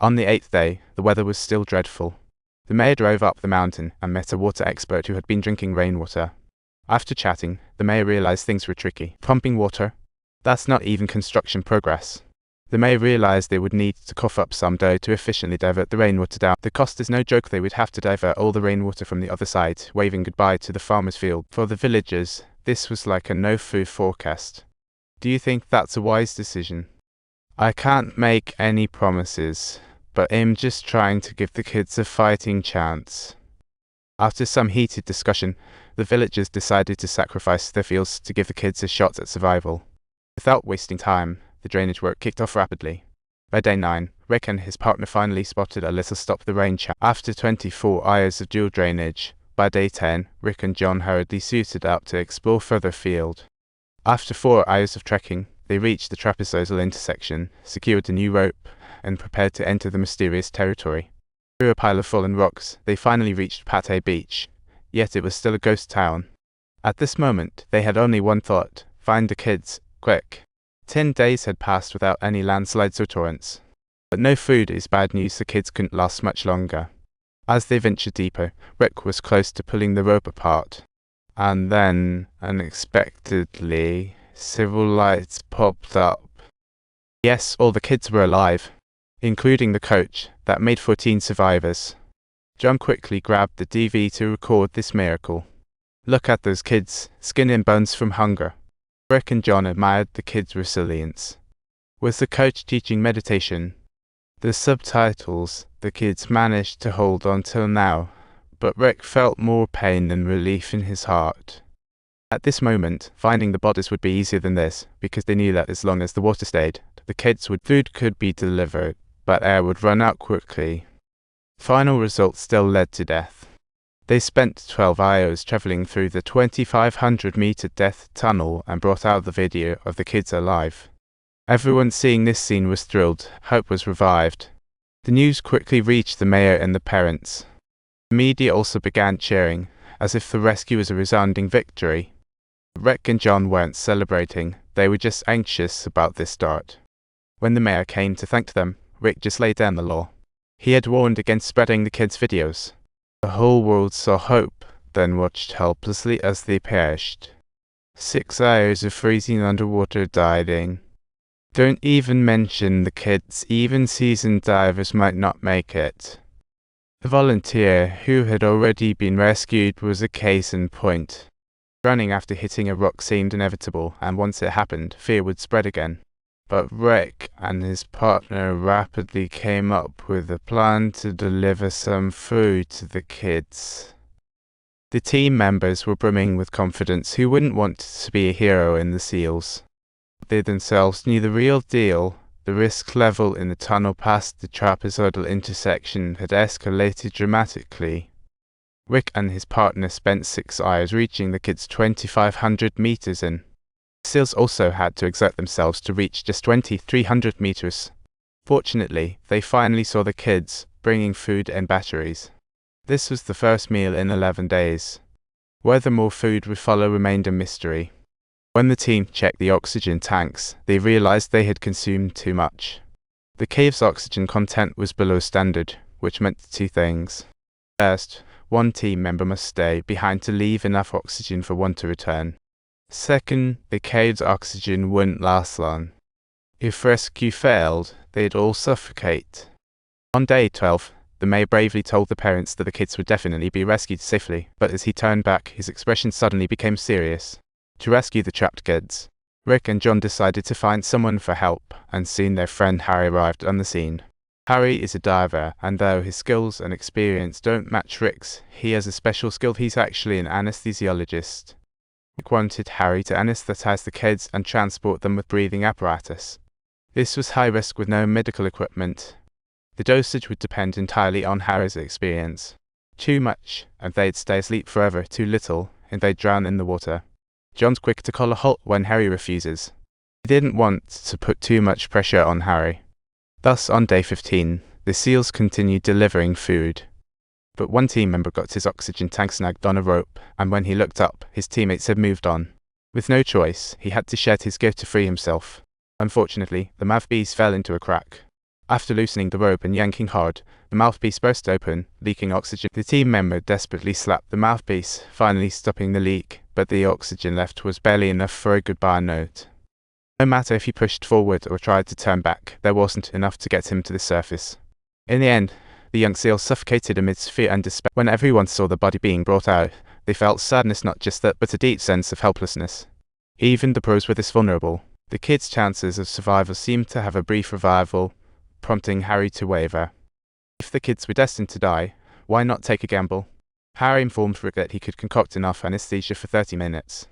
On the 8th day, the weather was still dreadful. The mayor drove up the mountain and met a water expert who had been drinking rainwater. After chatting, the mayor realized things were tricky. Pumping water? That's not even construction progress. The mayor realized they would need to cough up some dough to efficiently divert the rainwater down. The cost is no joke. They would have to divert all the rainwater from the other side, waving goodbye to the farmer's field. For the villagers, this was like a no-food forecast. Do you think that's a wise decision? I can't make any promises, but I'm just trying to give the kids a fighting chance. After some heated discussion, the villagers decided to sacrifice their fields to give the kids a shot at survival. Without wasting time, the drainage work kicked off rapidly. By day 9, Rick and his partner finally spotted a little stop the rain channel. After 24 hours of dual drainage, by day 10, Rick and John hurriedly suited up to explore further afield. After 4 hours of trekking, they reached the trapezoidal intersection, secured a new rope, and prepared to enter the mysterious territory. Through a pile of fallen rocks, they finally reached Pate Beach, yet it was still a ghost town. At this moment, they had only one thought: find the kids, quick. 10 days had passed without any landslides or torrents. But no food is bad news. The kids couldn't last much longer. As they ventured deeper, Rick was close to pulling the rope apart. And then, unexpectedly, several lights popped up. Yes, all the kids were alive, including the coach, that made 14 survivors. John quickly grabbed the DV to record this miracle. Look at those kids, skin and bones from hunger. Rick and John admired the kids' resilience. Was the coach teaching meditation? The subtitles the kids managed to hold on till now, but Rick felt more pain than relief in his heart. At this moment, finding the bodies would be easier than this, because they knew that as long as the water stayed, the kids' food could be delivered, but air would run out quickly. Final results still led to death. They spent 12 hours traveling through the 2,500-meter death tunnel and brought out the video of the kids alive. Everyone seeing this scene was thrilled. Hope was revived. The news quickly reached the mayor and the parents. The media also began cheering, as if the rescue was a resounding victory. Rick and John weren't celebrating. They were just anxious about this start. When the mayor came to thank them, Rick just laid down the law. He had warned against spreading the kids' videos. The whole world saw hope, then watched helplessly as they perished. 6 hours of freezing underwater diving. Don't even mention the kids. Even seasoned divers might not make it. The volunteer who had already been rescued was a case in point. Running after hitting a rock seemed inevitable, and once it happened, fear would spread again. But Rick and his partner rapidly came up with a plan to deliver some food to the kids. The team members were brimming with confidence. Who wouldn't want to be a hero in the SEALs? They themselves knew the real deal. The risk level in the tunnel past the trapezoidal intersection had escalated dramatically. Rick and his partner spent 6 hours reaching the kids 2,500 meters in. SEALs also had to exert themselves to reach just 2,300 meters. Fortunately, they finally saw the kids, bringing food and batteries. This was the first meal in 11 days. Whether more food would follow remained a mystery. When the team checked the oxygen tanks, they realized they had consumed too much. The cave's oxygen content was below standard, which meant 2 things. First, one team member must stay behind to leave enough oxygen for one to return. Second, the cave's oxygen wouldn't last long. If rescue failed, they'd all suffocate. On day 12, the mayor bravely told the parents that the kids would definitely be rescued safely, but as he turned back, his expression suddenly became serious. To rescue the trapped kids, Rick and John decided to find someone for help, and soon their friend Harry arrived on the scene. Harry is a diver, and though his skills and experience don't match Rick's, he has a special skill. He's actually an anesthesiologist. Rick wanted Harry to anesthetize the kids and transport them with breathing apparatus. This was high risk with no medical equipment. The dosage would depend entirely on Harry's experience. Too much, and they'd stay asleep forever. Too little, and they'd drown in the water. John's quick to call a halt when Harry refuses. He didn't want to put too much pressure on Harry. Thus, on day 15, the SEALs continued delivering food. But one team member got his oxygen tank snagged on a rope, and when he looked up, his teammates had moved on. With no choice, he had to shed his gear to free himself. Unfortunately, the MAVBs fell into a crack. After loosening the rope and yanking hard, the mouthpiece burst open, leaking oxygen. The team member desperately slapped the mouthpiece, finally stopping the leak, but the oxygen left was barely enough for a goodbye note. No matter if he pushed forward or tried to turn back, there wasn't enough to get him to the surface. In the end, the young seal suffocated amidst fear and despair. When everyone saw the body being brought out, they felt sadness, not just that, but a deep sense of helplessness. Even the pros were this vulnerable. The kid's chances of survival seemed to have a brief revival, prompting Harry to waver. If the kids were destined to die, why not take a gamble? Harry informed Rick that he could concoct enough anesthesia for 30 minutes.